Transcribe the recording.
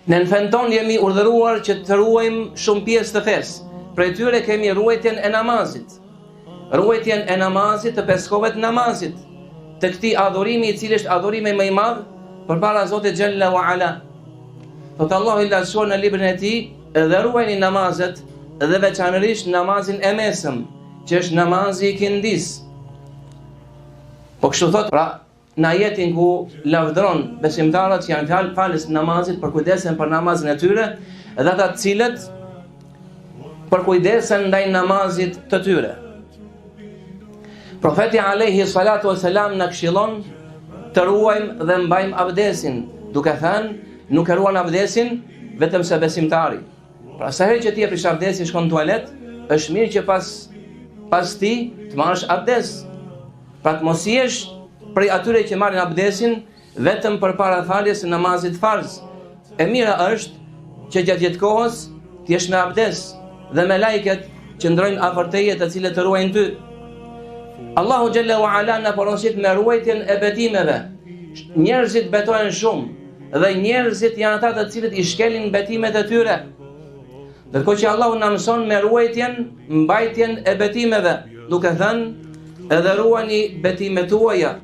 Në fen ton jemi urdhëruar që të ruajmë shumë pjesë të fesë. Prej tyre kemi ruajtjen e namazit. Ruajtjen e namazit, të peskove të namazit, të këtij adhurimi i cili është adhurimi më i madh përpara Zotit xhalla wa ala. Thot Allahu i Lartësuar në librin e tij, dhe ruajini namazet dhe veçanërisht namazin e mesëm, që është namazi i kindis. Po kështu thot, pra, në ajetin ku lavdron besimtarët që janë falës namazit, për kujdesen për namazin e tyre, dhe ata të cilët për kujdesen ndaj namazit të tyre. Profeti alayhi salatu wassalam na këshillon të ruajmë dhe mbajmë abdesin, duke thënë, nuk e ruan abdesin vetëm se besimtari. Pra sa herë që ti e prish abdesin, shkon në tualet, është mirë që pas ti të marrësh abdes. Pra të mos jesh prej atyre që marrin abdesin vetëm përpara faljes së namazit farz. E mira është që gjatë gjithë kohës të jesh me abdes dhe me lajket që ndrojnë afër teje, të cilët të ruajnë ty. Allahu xhalla wa ala na porosit me ruajtjen e betimeve. Njerëzit betojnë shumë dhe njerëzit janë ata të cilët i shkelin betimet e tyre. Ndërkohë që Allahu na mëson me ruajtjen, mbajtjen e betimeve, duke thënë, edhe ruani betimet tuaja.